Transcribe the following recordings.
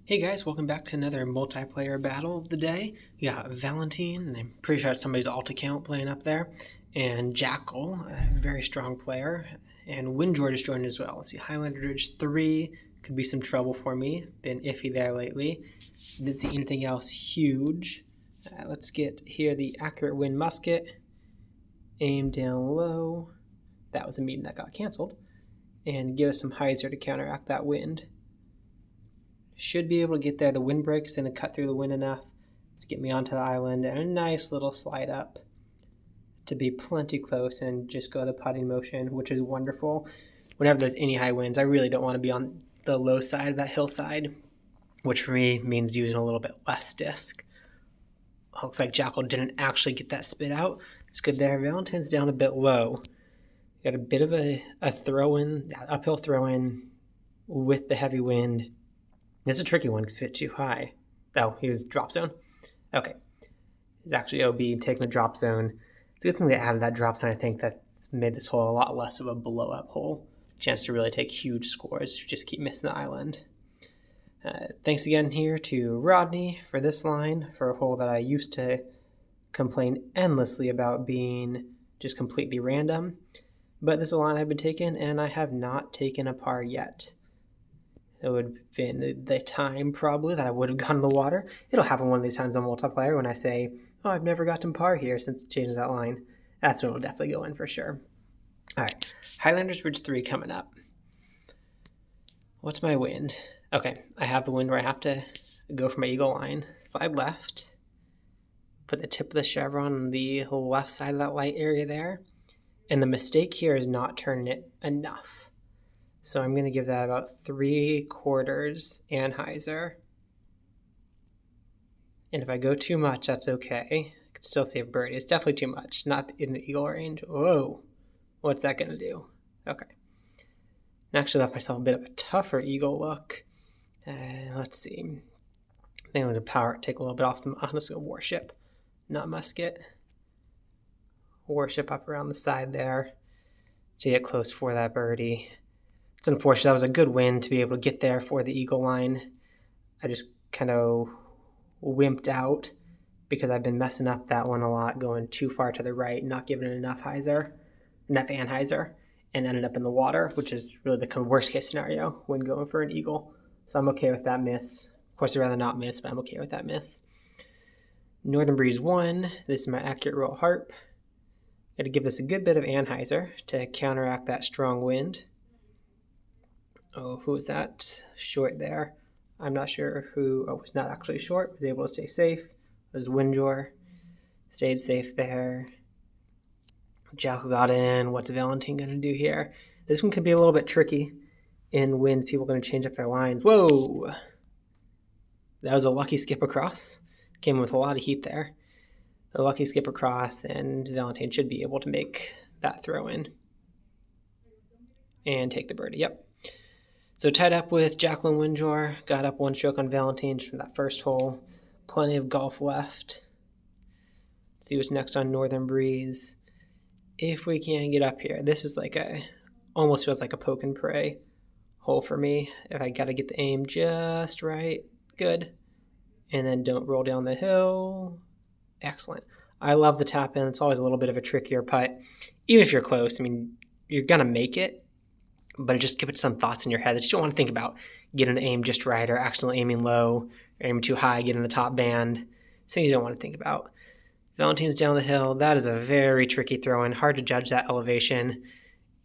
Hey guys, welcome back to another multiplayer battle of the day. We got Valentine, and I'm pretty sure it's somebody's alt account playing up there, and Jackal, a very strong player, and Windjord is joined as well. Let's see, Highlander Ridge 3 could be some trouble for me. Been iffy there lately. Didn't see anything else huge. Let's get here the Accurate Wind Musket. Aim down low. That was a meeting that got canceled. And give us some Heiser to counteract that wind. Should be able to get there. The windbreak's going to cut through the wind enough to get me onto the island, and a nice little slide up to be plenty close and just go the putting motion, which is wonderful. Whenever there's any high winds, I really don't want to be on the low side of that hillside, which for me means using a little bit less disc. Looks like Jackal didn't actually get that spit out. It's good there. Valentine's down a bit low. Got a bit of a throw-in, uphill throw-in with the heavy wind. This is a tricky one because if it's too high. Oh, he was drop zone? Okay. He's actually OB taking the drop zone. It's a good thing they added that drop zone. I think that's made this hole a lot less of a blow-up hole. Chance to really take huge scores if you just keep missing the island. Thanks again here to Rodney for this line, for a hole that I used to complain endlessly about being just completely random. But this is a line I've been taking, and I have not taken a par yet. It would have been the time probably that I would have gone in the water. It'll happen one of these times on multiplayer when I say, oh, I've never gotten par here since it changes that line. That's when it'll definitely go in for sure. All right, Highlanders Ridge 3 coming up. What's my wind? Okay, I have the wind where I have to go for my eagle line. Slide left. Put the tip of the chevron on the left side of that light area there. And the mistake here is not turning it enough. So I'm going to give that about 3/4 Anheuser. And if I go too much, that's okay. I could still save birdie. It's definitely too much. Not in the eagle range. Whoa. What's that going to do? Okay. I actually left myself a bit of a tougher eagle look. Let's see. I think I'm going to take a little bit off the warship, not musket. Warship up around the side there to get close for that birdie. It's unfortunate. That was a good win to be able to get there for the eagle line. I just kind of wimped out because I've been messing up that one a lot, going too far to the right, not giving it enough Anheuser, and ended up in the water, which is really the worst case scenario when going for an eagle. So I'm okay with that miss. Of course, I'd rather not miss, but I'm okay with that miss. Northern Breeze 1. This is my Accurate Roll Harp. Got to give this a good bit of Anheuser to counteract that strong wind. Oh, who was that? Short there. I'm not sure who. Oh, was not actually short. Was able to stay safe. It was Windjor. Stayed safe there. Jackal got in. What's Valentine going to do here? This one could be a little bit tricky in winds. People are going to change up their lines. Whoa! That was a lucky skip across. Came with a lot of heat there. A lucky skip across, and Valentine should be able to make that throw in. And take the birdie. Yep. So tied up with Jackal and Windjor. Got up one stroke on Valentine from that first hole. Plenty of golf left. Let's see what's next on Northern Breeze. If we can get up here. This is almost feels like a poke and pray hole for me. If I got to get the aim just right. Good. And then don't roll down the hill. Excellent. I love the tap in. It's always a little bit of a trickier putt. Even if you're close, I mean, you're going to make it. But just give it some thoughts in your head that you don't want to think about getting the aim just right or accidentally aiming low or aiming too high, getting the top band. Things you don't want to think about. Valentine's down the hill. That is a very tricky throw-in. Hard to judge that elevation.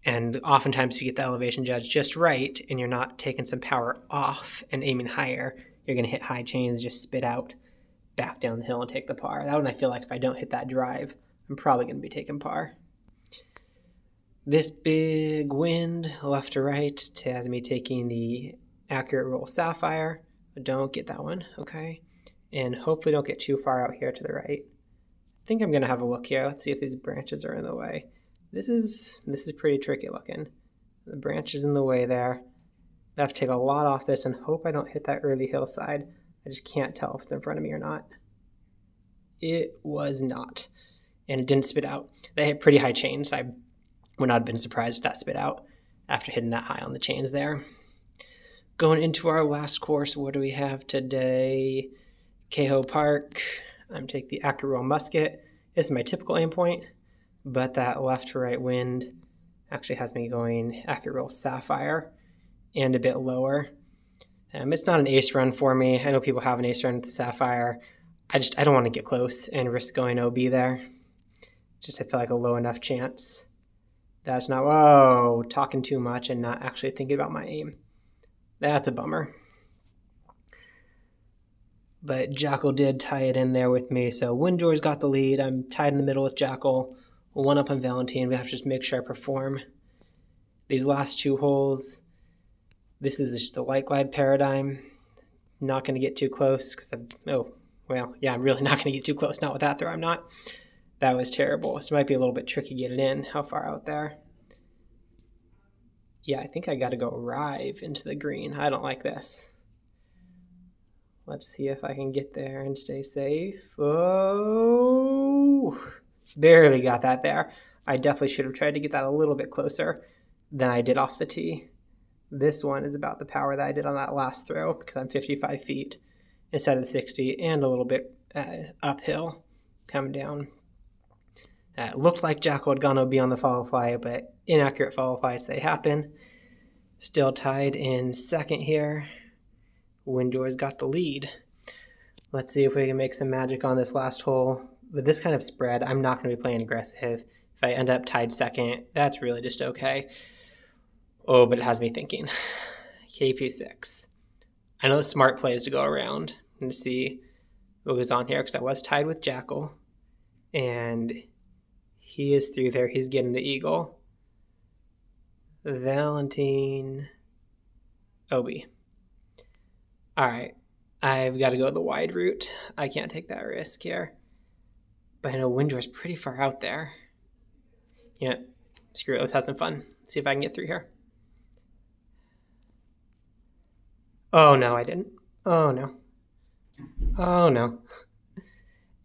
And oftentimes if you get the elevation judged just right and you're not taking some power off and aiming higher, you're going to hit high chains, just spit out, back down the hill and take the par. That one I feel like if I don't hit that drive, I'm probably going to be taking par. This big wind left to right has me taking the Accurate Roll Sapphire. Don't get that one, okay? And hopefully don't get too far out here to the right. I think I'm going to have a look here. Let's see if these branches are in the way. This is pretty tricky looking. The branch is in the way there. I have to take a lot off this and hope I don't hit that early hillside. I just can't tell if it's in front of me or not. It was not. And it didn't spit out. They hit pretty high chains. I would not have been surprised if that spit out after hitting that high on the chains there. going into our last course, what do we have today? Kehoe Park. I'm taking the Accurate Roll Musket. This is my typical aim point, but that left to right wind actually has me going Accurate Roll Sapphire and a bit lower. It's not an ace run for me. I know people have an ace run with the Sapphire. I don't want to get close and risk going OB there. Just I feel like a low enough chance. That's not, whoa, talking too much and not actually thinking about my aim. That's a bummer. But Jackal did tie it in there with me, so Windjor's got the lead. I'm tied in the middle with Jackal, 1 up on Valentine. We have to just make sure I perform. These last 2 holes, this is just the light glide paradigm. Not going to get too close because I'm really not going to get too close. Not with that throw, I'm not. That was terrible. So it might be a little bit tricky to get it in. How far out there? Yeah, I think I got to go rive into the green. I don't like this. Let's see if I can get there and stay safe. Oh, barely got that there. I definitely should have tried to get that a little bit closer than I did off the tee. This one is about the power that I did on that last throw because I'm 55 feet instead of the 60 and a little bit uphill coming down. It looked like Jackal had gone OB on the follow fly, but inaccurate follow flies, they happen. Still tied in second here. Windjor's got the lead. Let's see if we can make some magic on this last hole. With this kind of spread, I'm not going to be playing aggressive. If I end up tied second, that's really just okay. Oh, but it has me thinking. KP6. I know the smart play is to go around and to see what goes on here because I was tied with Jackal. And he is through there. He's getting the eagle. Valentine. OB. All right. I've got to go the wide route. I can't take that risk here. But I know Windjor's pretty far out there. Yeah. Screw it. Let's have some fun. See if I can get through here. Oh, no, I didn't. Oh, no. Oh, no.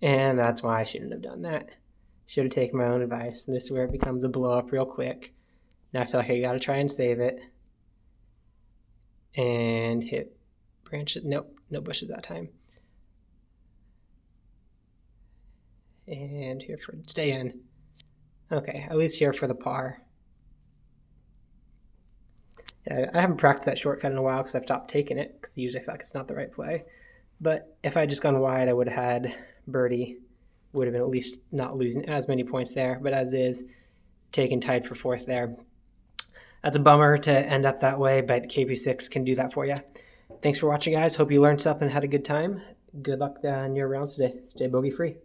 And that's why I shouldn't have done that. Should have taken my own advice. This is where it becomes a blow up real quick. Now I feel like I got to try and save it. And hit branches. Nope, no bushes that time. And here for stay in. Okay, at least here for the par. Yeah, I haven't practiced that shortcut in a while because I've stopped taking it because usually I feel like it's not the right play. But if I had just gone wide, I would have had birdie. Would have been at least not losing as many points there, but as is, taken tied for 4th there. That's a bummer to end up that way, but KP6 can do that for you. Thanks for watching, guys. Hope you learned something and had a good time. Good luck on your rounds today. Stay bogey free.